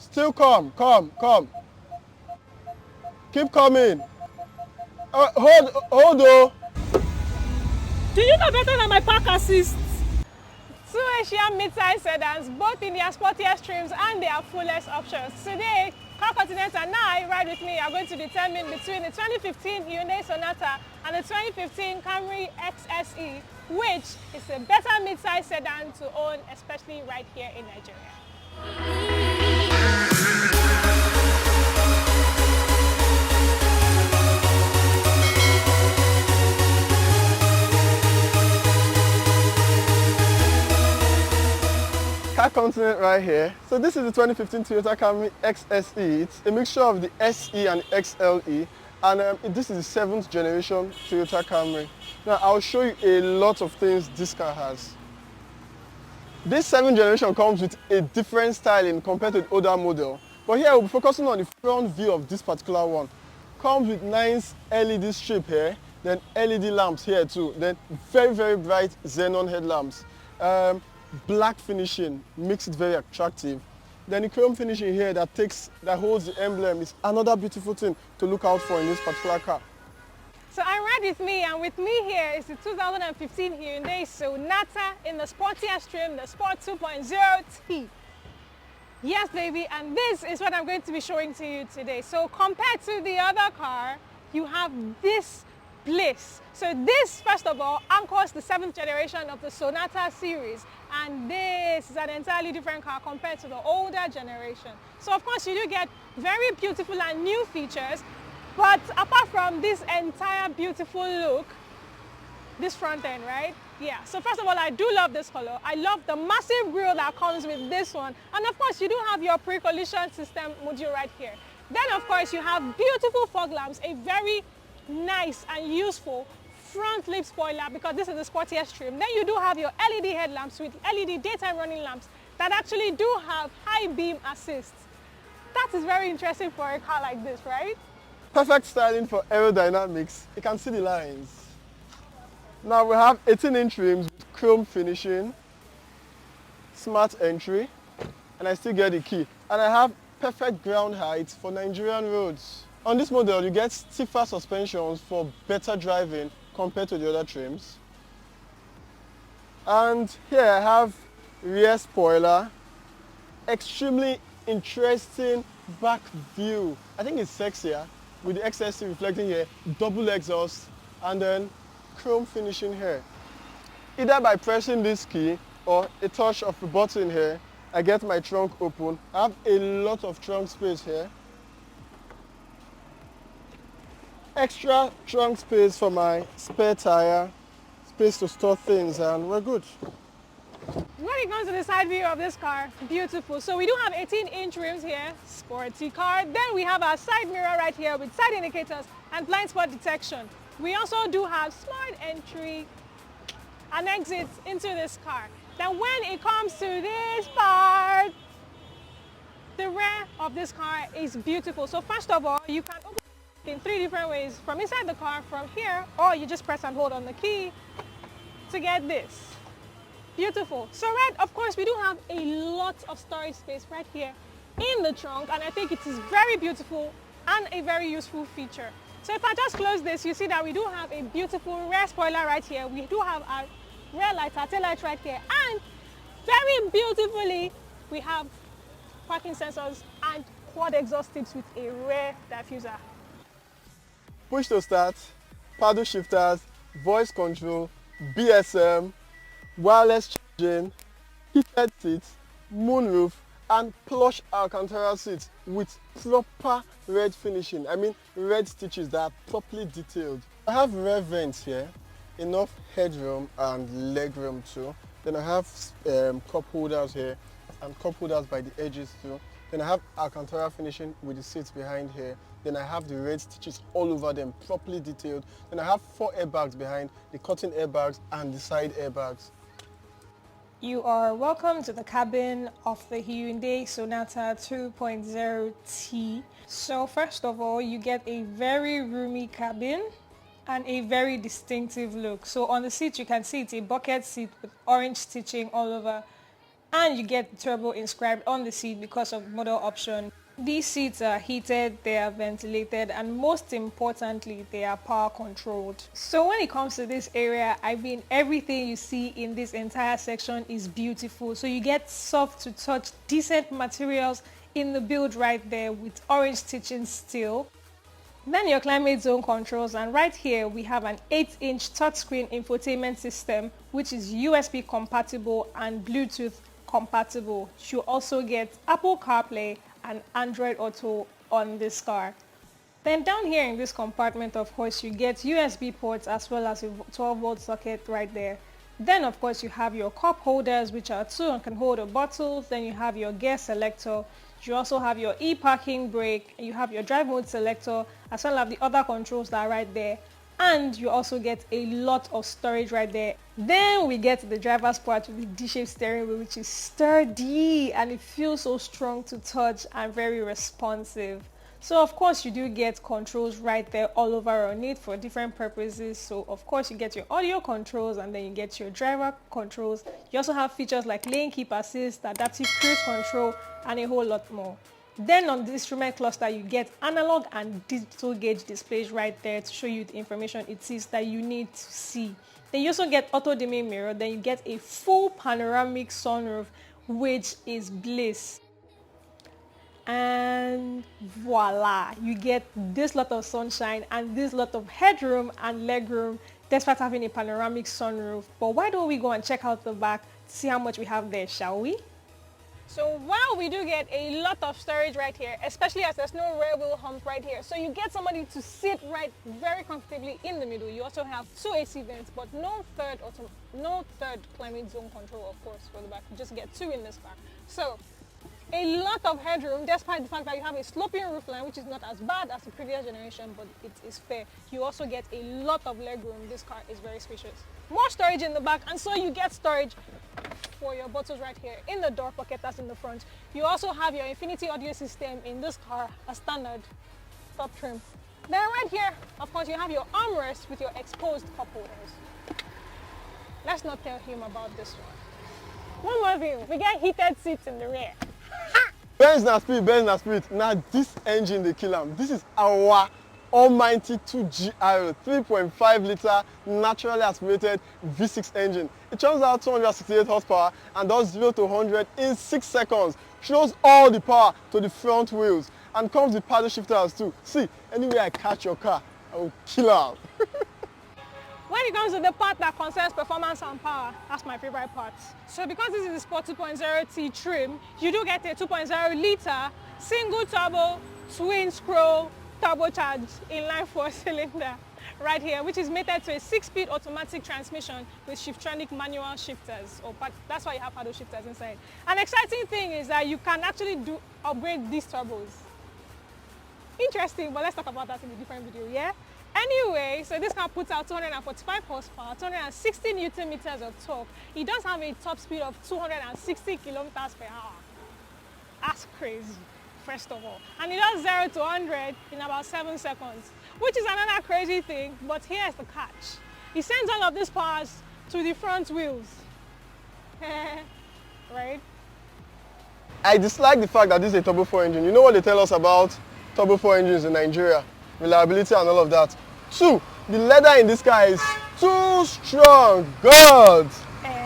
Still come. Keep coming. Hold oh. Do you know better than my park assist? Two Asian mid-size sedans, both in their sportiest trims and their fullest options. Today, Car Continent and I, ride with me, are going to determine between the 2015 Hyundai Sonata and the 2015 Camry XSE, which is a better mid-size sedan to own, especially right here in Nigeria. Car Continent right here. So this is the 2015 Toyota Camry XSE. It's a mixture of the SE and XLE, and this is the 7th generation Toyota Camry. Now I'll show you a lot of things this car has. This 7th generation comes with a different styling compared to the older model, but here we'll be focusing on the front view of this particular one. Comes with nice LED strip here, then LED lamps here too, then very bright xenon headlamps. Black finishing makes it very attractive. Then the chrome finishing here that holds the emblem is another beautiful thing to look out for in this particular car. So I'm right with me, and with me here is the 2015 Hyundai Sonata in the sportiest trim, the Sport 2.0T. Yes, baby, and this is what I'm going to be showing to you today. So compared to the other car, you have this bliss. So this, first of all, anchors the 7th generation of the Sonata series, and this is an entirely different car compared to the older generation. So of course you do get very beautiful and new features, but apart from this entire beautiful look, this front end, right? Yeah, so first of all, I do love this color. I love the massive grille that comes with this one, and of course you do have your pre-collision system module right here. Then of course you have beautiful fog lamps, a very nice and useful front lip spoiler because this is the sportiest trim. Then you do have your LED headlamps with LED daytime running lamps that actually do have high beam assist. That is very interesting for a car like this, right? Perfect styling for aerodynamics. You can see the lines. Now we have 18-inch rims with chrome finishing, smart entry, and I still get the key. And I have perfect ground height for Nigerian roads. On this model, you get stiffer suspensions for better driving compared to the other trims. And here I have rear spoiler, extremely interesting back view. I think it's sexier with the XSE reflecting here, double exhaust, and then chrome finishing here. Either by pressing this key or a touch of the button here, I get my trunk open. I have a lot of trunk space here. Extra trunk space for my spare tire, space to store things, and we're good. When it comes to the side view of this car, beautiful. So we do have 18-inch rims here, sporty car. Then we have our side mirror right here with side indicators and blind spot detection. We also do have smart entry and exits into this car. Then when it comes to this part, the rear of this car is beautiful. So first of all, you can open in 3 different ways from inside the car, from here, or you just press and hold on the key to get this. Beautiful. So right, of course, we do have a lot of storage space right here in the trunk, and I think it is very beautiful and a very useful feature. So if I just close this, you see that we do have a beautiful rear spoiler right here. We do have our rear lights, our tail lights right here, and very beautifully, we have parking sensors and quad exhaust tips with a rear diffuser. Push to start, paddle shifters, voice control, BSM, wireless charging, heated seats, moonroof, and plush Alcantara seats with proper red finishing. I mean red stitches that are properly detailed. I have rear vents here, enough headroom and legroom too. Then I have cup holders here and cup holders by the edges too. Then I have Alcantara finishing with the seats behind here. Then I have the red stitches all over them, properly detailed. Then I have 4 airbags behind, the curtain airbags and the side airbags. You are welcome to the cabin of the Hyundai Sonata 2.0T. So first of all, you get a very roomy cabin and a very distinctive look. So on the seat, you can see it's a bucket seat with orange stitching all over and you get turbo inscribed on the seat because of model option. These seats are heated, they are ventilated, and most importantly, they are power controlled. So when it comes to this area, I mean, everything you see in this entire section is beautiful. So you get soft to touch, decent materials in the build right there with orange stitching steel. Then your climate zone controls, and right here we have an 8-inch touchscreen infotainment system which is USB compatible and Bluetooth compatible. You also get Apple CarPlay and Android Auto on this car. Then down here in this compartment, of course, you get USB ports as well as a 12-volt socket right there. Then of course you have your cup holders, which are two and can hold a bottle. Then you have your gear selector. You also have your e-parking brake, you have your drive mode selector, as well as the other controls that are right there. And you also get a lot of storage right there. Then we get to the driver's part with the D-shaped steering wheel, which is sturdy and it feels so strong to touch and very responsive. So of course you do get controls right there all over on it for different purposes. So of course you get your audio controls and then you get your driver controls. You also have features like lane keep assist, adaptive cruise control, and a whole lot more. Then on the instrument cluster you get analog and digital gauge displays right there to show you the information it is that you need to see. Then you also get auto dimming mirror. Then you get a full panoramic sunroof, which is bliss. And voila, you get this lot of sunshine and this lot of headroom and legroom despite having a panoramic sunroof. But why don't we go and check out the back to see how much we have there, shall we? So while we do get a lot of storage right here, especially as there's no rear wheel hump right here, so you get somebody to sit right very comfortably in the middle. You also have two AC vents, but no third climate zone control, of course, for the back. You just get two in this car. So a lot of headroom, despite the fact that you have a sloping roofline, which is not as bad as the previous generation, but it is fair. You also get a lot of legroom. This car is very spacious. More storage in the back, and so you get storage for your bottles right here in the door pocket that's in the front. You also have your Infinity audio system in this car, a standard top trim. Then right here, of course, you have your armrest with your exposed cup holders. Let's not tell him about this one. One more thing, we get heated seats in the rear. Benz na speed. Now this engine they kill am. This is our almighty 2GR 3.5 liter naturally aspirated V6 engine. It churns out 268 horsepower and does 0 to 100 in 6 seconds. Shows all the power to the front wheels and comes with paddle shifters too. See, anywhere I catch your car, I will kill am. When it comes to the part that concerns performance and power, that's my favorite part. So because this is a Sport 2.0T trim, you do get a 2.0 liter single turbo twin scroll turbocharged inline 4-cylinder right here, which is mated to a 6-speed automatic transmission with Shiftronic manual shifters. That's why you have paddle shifters inside. An exciting thing is that you can actually upgrade these turbos. Interesting, but let's talk about that in a different video, yeah? Anyway, so this car puts out 245 horsepower, 260 Newton meters of torque. It does have a top speed of 260 kilometers per hour. That's crazy, first of all. And it does 0 to 100 in about 7 seconds, which is another crazy thing, but here's the catch. It sends all of these powers to the front wheels. Right? I dislike the fact that this is a turbo 4 engine. You know what they tell us about turbo 4 engines in Nigeria? Reliability and all of that. 2, the leather in this car is too strong. God.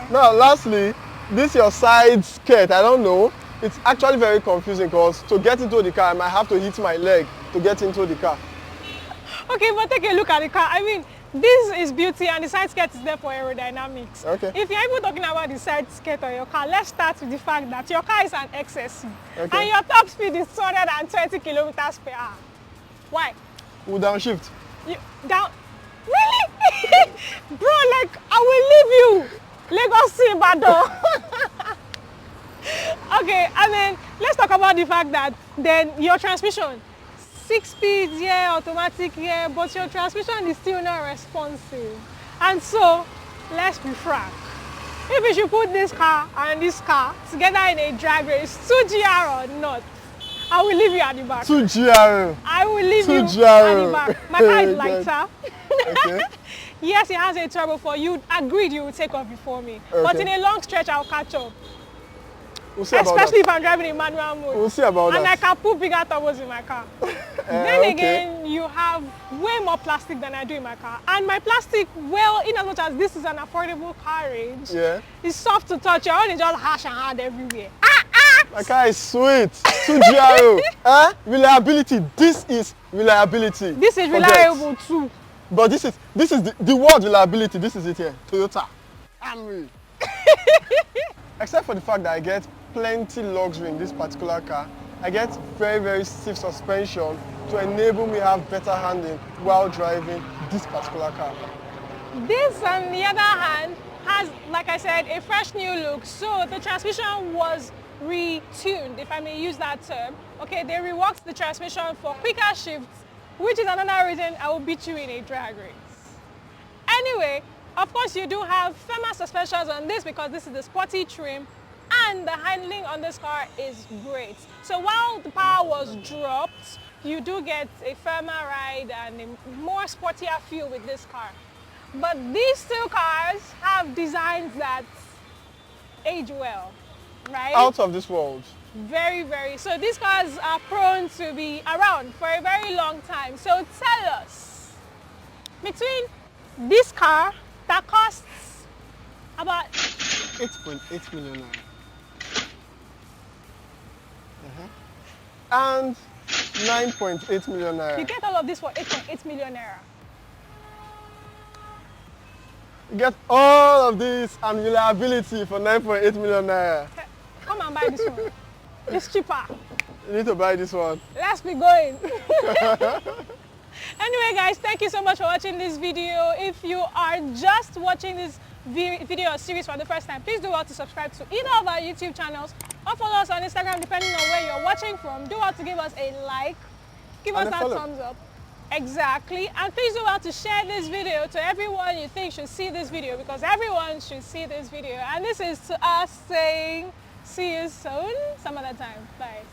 Now lastly, this your side skirt, I don't know. It's actually very confusing because to get into the car, I might have to hit my leg to get into the car. Okay, but take a look at the car. I mean, this is beauty and the side skirt is there for aerodynamics. Okay. If you're even talking about the side skirt on your car, let's start with the fact that your car is an XSE. Okay. And your top speed is 220 kilometers per hour. Why? We'll downshift. You down? Really? Bro, like, I will leave you. Lagos to Ibadan. Okay, and then let's talk about the fact that then your transmission, 6 speeds, yeah, automatic, yeah, but your transmission is still not responsive. And so, let's be frank. If you should put this car and this car together in a drag race, 2GR or not, I will leave you at the back. 2GR. I will leave you at the back. My car is lighter. Okay. Yes, it has a turbo 4. You agreed you would take off before me. Okay. But in a long stretch, I'll catch up. We'll see about Especially that. if I'm driving in manual mode. We'll see about And that. I can put bigger turbos in my car. Then okay. again, you have way more plastic than I do in my car. And my plastic, well, in as much as this is an affordable car range, Yeah. it's soft to touch. Your own is just harsh and hard everywhere. My car is sweet. 2GRO. Reliability. This is reliability. This is Forget. reliable too. But this is the word reliability. This is it here. Toyota Camry. Except for the fact that I get plenty luxury in this particular car, I get very, very stiff suspension to enable me have better handling while driving this particular car. This, on the other hand, has, like I said, a fresh new look. So the transmission was retuned, if I may use that term. Okay, they reworked the transmission for quicker shifts, which is another reason I will beat you in a drag race. Anyway, of course you do have firmer suspensions on this because this is the sporty trim, and the handling on this car is great. So while the power was dropped, you do get a firmer ride and a more sportier feel with this car. But these two cars have designs that age well, right? Out of this world. Very, very. So these cars are prone to be around for a very long time. So tell us, between this car that costs about 8.8 million naira. And 9.8 million you naira. get all of this for 8.8 million naira. You get all of this and reliability for 9.8 million naira. Come and buy this one. It's cheaper. You need to buy this one. Let's be going. Anyway guys, thank you so much for watching this video. If you are just watching this video or series for the first time, please do well to subscribe to either of our YouTube channels or follow us on Instagram depending on where you're watching from. Do well to give us a like, give us that thumbs up. Exactly. And please do well to share this video to everyone you think should see this video, because everyone should see this video. And this is to us saying see you soon some other time. Bye.